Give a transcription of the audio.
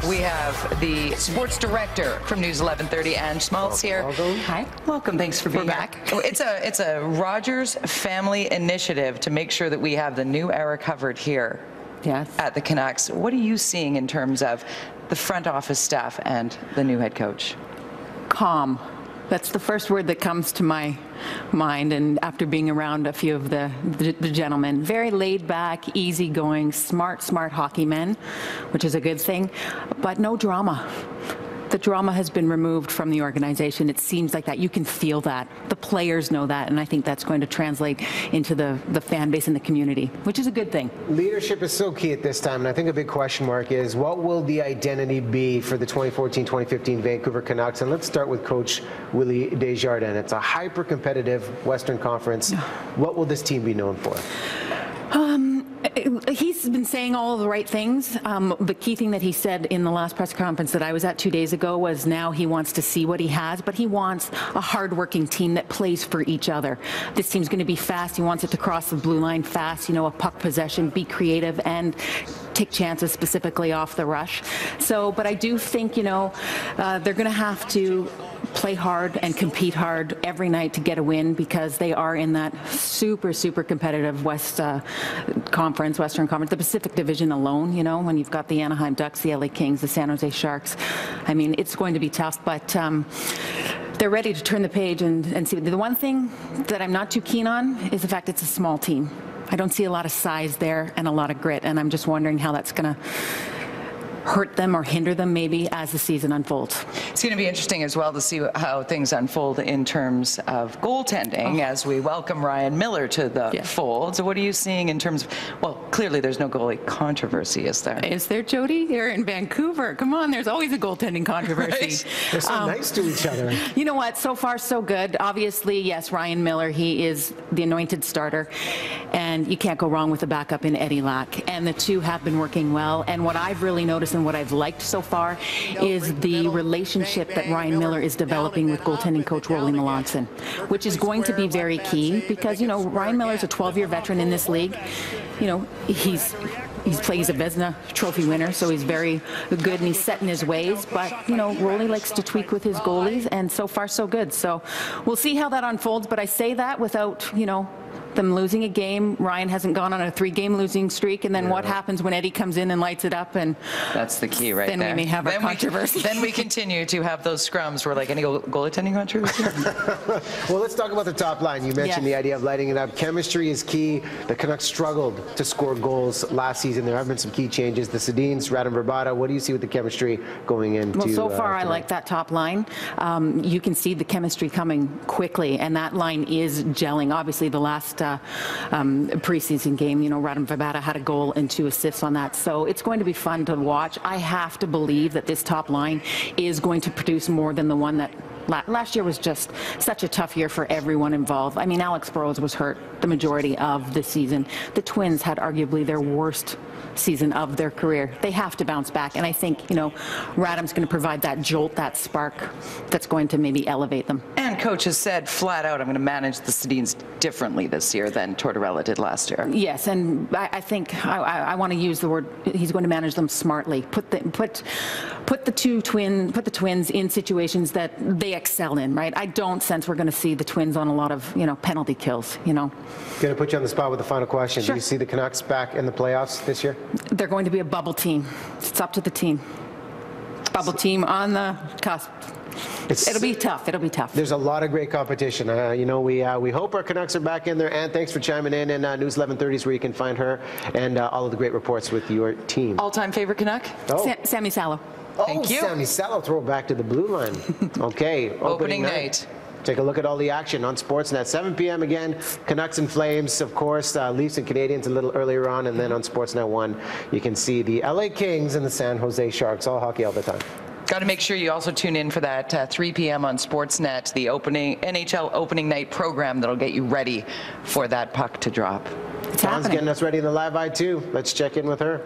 We have the sports director from News 1130, Anne Schmaltz here. Welcome. Hi. Welcome. Thanks for being back. It's a Rogers family initiative to make sure that we have the new era covered here. Yes. At the Canucks. What are you seeing in terms of the front office staff and the new head coach? Calm. That's the first word that comes to my mind, and after being around a few of the gentlemen, very laid back, easygoing, smart hockey men, which is a good thing, but no drama. The drama has been removed from the organization. It seems like that. You can feel that. The players know that, and I think that's going to translate into the fan base and the community, which is a good thing. Leadership is so key at this time, and I think a big question mark is, what will the identity be for the 2014-2015 Vancouver Canucks? And let's start with Coach Willie Desjardins. It's a hyper-competitive Western Conference. What will this team be known for? He's been saying all of the right things. The key thing that he said in the last press conference that I was at 2 days ago was now he wants to see what he has, but he wants a hard-working team that plays for each other. This team's going to be fast. He wants it to cross the blue line fast, a puck possession, be creative, and take chances specifically off the rush. So, but I do think, they're going to have to play hard and compete hard every night to get a win, because they are in that super competitive Western Conference, the Pacific Division alone, when you've got the Anaheim Ducks, the LA Kings, the San Jose Sharks. I mean, it's going to be tough, but they're ready to turn the page and see. The one thing that I'm not too keen on is the fact it's a small team. I don't see a lot of size there and a lot of grit, and I'm just wondering how that's going to hurt them or hinder them maybe as the season unfolds. It's going to be interesting as well to see how things unfold in terms of goaltending as we welcome Ryan Miller to the fold. So what are you seeing in terms of, well, clearly there's no goalie controversy, is there? Is there, Jody? You're in Vancouver. Come on, there's always a goaltending controversy. Right? They're so nice to each other. You know what? So far, so good. Obviously, yes, Ryan Miller, he is the anointed starter, and you can't go wrong with a backup in Eddie Lack. And the two have been working well. And what I've really noticed and what I've liked so far is the relationship that Ryan Miller is developing with goaltending coach Rolly Melanson, which is going to be very key because, Ryan Miller's a 12-year veteran in this league. He's a Vezina Trophy winner, so he's very good and he's set in his ways. But, Rolly likes to tweak with his goalies, and so far so good. So we'll see how that unfolds, but I say that without, them losing a game. Ryan hasn't gone on a 3-game losing streak, and then what happens when Eddie comes in and lights it up? And that's the key right then there. Then we may have our controversy. Then we continue to have those scrums where, like, any goaltending controversy? Well, let's talk about the top line. You mentioned the idea of lighting it up. Chemistry is key. The Canucks struggled to score goals last season. There have been some key changes. The Sedins, Radim Vrbata, what do you see with the chemistry going into Well, so far I like that top line. You can see the chemistry coming quickly, and that line is gelling. Obviously, the last preseason game, Radim Vrbata had a goal and 2 assists on that. So it's going to be fun to watch. I have to believe that this top line is going to produce more than the one that last year was just such a tough year for everyone involved. I mean, Alex Burrows was hurt the majority of the season. The Twins had arguably their worst season of their career. They have to bounce back, and I think, Radim's going to provide that jolt, that spark that's going to maybe elevate them. And coach has said flat out, I'm going to manage the Sedins differently this year than Tortorella did last year. Yes, and I think I want to use the word, he's going to manage them smartly. Put the Twins in situations that they excel in, right? I don't sense we're going to see the Twins on a lot of, penalty kills, Going to put you on the spot with the final question. Sure. Do you see the Canucks back in the playoffs this year? They're going to be a bubble team. It's up to the team. Bubble team on the cusp. It'll be tough. It'll be tough. There's a lot of great competition. We hope our Canucks are back in there. And thanks for chiming in. And News 1130 is where you can find her and all of the great reports with your team. All-time favorite Canuck? Sammy Salo. Thank you. Sammy Salo, throw it back to the blue line. Okay. Opening night. Take a look at all the action on Sportsnet. 7 p.m. again, Canucks and Flames, of course, Leafs and Canadians a little earlier on, and then on Sportsnet 1, you can see the LA Kings and the San Jose Sharks, all hockey all the time. Got to make sure you also tune in for that 3 p.m. on Sportsnet, the NHL opening night program that'll get you ready for that puck to drop. Dawn's getting us ready in the live eye too. Let's check in with her.